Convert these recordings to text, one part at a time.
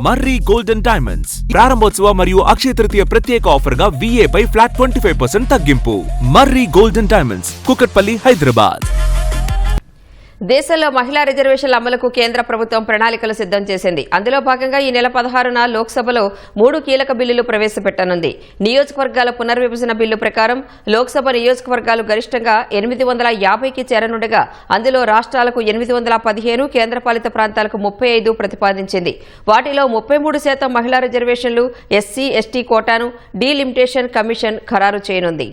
మర్రి golden diamonds ప్రారంభోత్సవ మరియు అక్షయ తృతీయ ప్రత్యేక ఆఫర్ గా VA పై ఫ్లాట్ 25% తగ్గింపు. మర్రి గోల్డెన్ డైమండ్స్, కుకట్పల్లి, హైదరాబాద్. దేశంలో మహిళా రిజర్వేషన్ల అమలుకు కేంద్ర ప్రభుత్వం ప్రణాళికలు సిద్ధం చేసింది. అందులో భాగంగా ఈ నెల 16న లోక్సభలో 3 కీలక బిల్లులు ప్రవేశపెట్టనుంది. నియోజకవర్గాల పునర్విభజన బిల్లు ప్రకారం లోక్సభ నియోజకవర్గాలు గరిష్టంగా 850కి చేరనుండగా అందులో రాష్ట్రాలకు 815, కేంద్రపాలిత ప్రాంతాలకు 35 ప్రతిపాదించింది. వాటిలో 33% మహిళా రిజర్వేషన్లు, SC, ST కోటాను డీలిమిటేషన్ కమిషన్ ఖరారు చేయనుంది.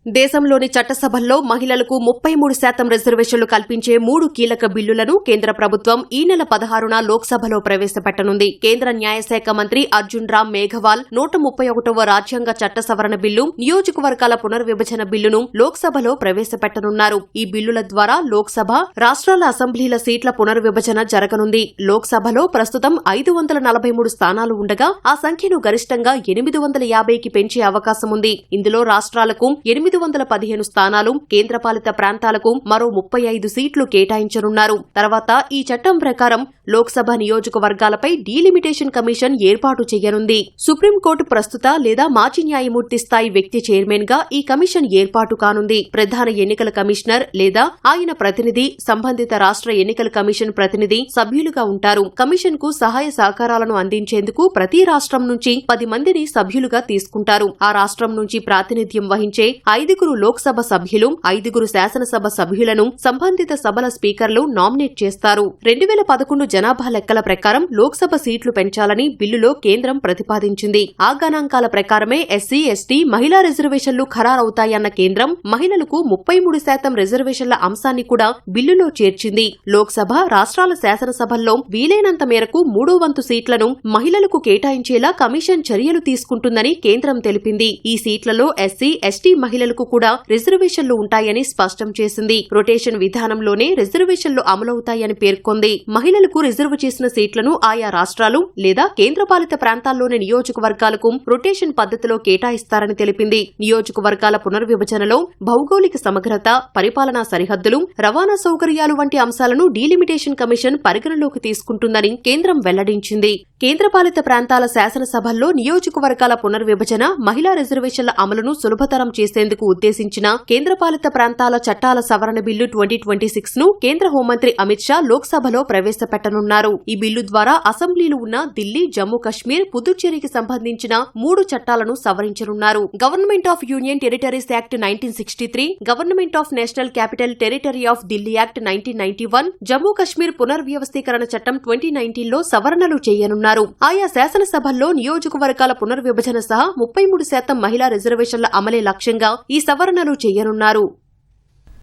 దేశంలోని చట్టసభల్లో మహిళలకు 33% రిజర్వేషన్లు కల్పించే 3 కీలక బిల్లులను కేంద్ర ప్రభుత్వం ఈ నెల 16న లోక్సభలో ప్రవేశపెట్టనుంది. కేంద్ర న్యాయశాఖ మంత్రి అర్జున్ రామ్ మేఘవాల్ 131వ రాజ్యాంగ చట్ట సవరణ బిల్లు, నియోజకవర్గాల పునర్విభజన బిల్లును లోక్సభలో ప్రవేశపెట్టనున్నారు. ఈ బిల్లుల ద్వారా లోక్సభ, రాష్ట్రాల అసెంబ్లీల సీట్ల పునర్విభజన జరగనుంది. లోక్సభలో ప్రస్తుతం 543 స్థానాలు ఉండగా ఆ సంఖ్యను గరిష్టంగా 850కి పెంచే అవకాశం ఉంది. ఇందులో రాష్ట్రాలకు 815 స్థానాలు, కేంద్రపాలిత ప్రాంతాలకు మరో 35 సీట్లు కేటాయించనున్నారు. తర్వాత ఈ చట్టం ప్రకారం లోక్సభ నియోజకవర్గాలపై డీలిమిటేషన్ కమిషన్ ఏర్పాటు చేయనుంది. సుప్రీంకోర్టు ప్రస్తుత లేదా మాజీ న్యాయమూర్తి స్థాయి వ్యక్తి చైర్మన్ గా ఈ కమిషన్ ఏర్పాటు కానుంది. ప్రధాన ఎన్నికల కమిషనర్ లేదా ఆయన ప్రతినిధి, సంబంధిత రాష్ట్ర ఎన్నికల కమిషన్ ప్రతినిధి సభ్యులుగా ఉంటారు. కమిషన్ కు సహాయ సహకారాలను అందించేందుకు ప్రతి రాష్ట్రం నుంచి 10 మందిని సభ్యులుగా తీసుకుంటారు. ఆ రాష్ట్రం నుంచి ప్రాతినిధ్యం వహించే 5 లోక్సభ సభ్యులు, 5 శాసనసభ సభ్యులను సంబంధిత సభల స్పీకర్లు నామినేట్ చేస్తారు. 2011 జనాభా లెక్కల ప్రకారం లోక్సభ సీట్లు పెంచాలని బిల్లులో కేంద్రం ప్రతిపాదించింది. ఆ గణాంకాల ప్రకారమే SC, ST మహిళా రిజర్వేషన్లు ఖరారవుతాయన్న కేంద్రం మహిళలకు 33% రిజర్వేషన్ల అంశాన్ని కూడా బిల్లులో చేర్చింది. లోక్సభ, రాష్ట్రాల శాసనసభల్లో వీలైనంత మేరకు 3/4 సీట్లను మహిళలకు కేటాయించేలా కమిషన్ చర్యలు తీసుకుంటుందని కేంద్రం తెలిపింది. ఈ సీట్లలో SC, ST మహిళలకు కూడా రిజర్వేషన్లు ఉంటాయని స్పష్టం చేసింది. రొటేషన్ విధానంలోనే రిజర్వేషన్లు అమలవుతాయని పేర్కొంది. మహిళలకు రిజర్వ్ చేసిన సీట్లను ఆయా రాష్ట్రాలు లేదా కేంద్రపాలిత ప్రాంతాల్లోని నియోజకవర్గాలకు రొటేషన్ పద్ధతిలో కేటాయిస్తారని తెలిపింది. నియోజకవర్గాల పునర్విభజనలో భౌగోళిక సమగ్రత, పరిపాలనా సరిహద్దులు, రవాణా సౌకర్యాలు వంటి అంశాలను డీలిమిటేషన్ కమిషన్ పరిగణలోకి తీసుకుంటుందని కేంద్రం వెల్లడించింది. కేంద్రపాలిత ప్రాంతాల శాసనసభల్లో నియోజకవర్గాల పునర్విభజన, మహిళా రిజర్వేషన్ల అమలును సులభతరం చేసేందుకు ఉద్దేశించిన కేంద్రపాలిత ప్రాంతాల చట్టాల సవరణ బిల్లు 2026 ను కేంద్ర హోంమంత్రి అమిత్ షా లోక్సభలో ప్రవేశపెట్టనున్నారు. ఈ బిల్లు ద్వారా అసెంబ్లీలు ఉన్న దిల్లీ, జమ్మూ కశ్మీర్, పుదుచ్చేరికి సంబంధించిన 3 చట్టాలను సవరించనున్నారు. Government of union territories act 1963, government of national capital territory of Delhi act 1991, Jammu Kashmir పునర్వ్యవస్థీకరణ చట్టం 2019లో సవరణలు చేయనున్నారు. ఆయా శాసనసభల్లో నియోజకవర్గాల పునర్విభజన సహా 33% మహిళా రిజర్వేషన్ల అమలే లక్ష్యంగా ఈ సవరణలు చేయనున్నారు.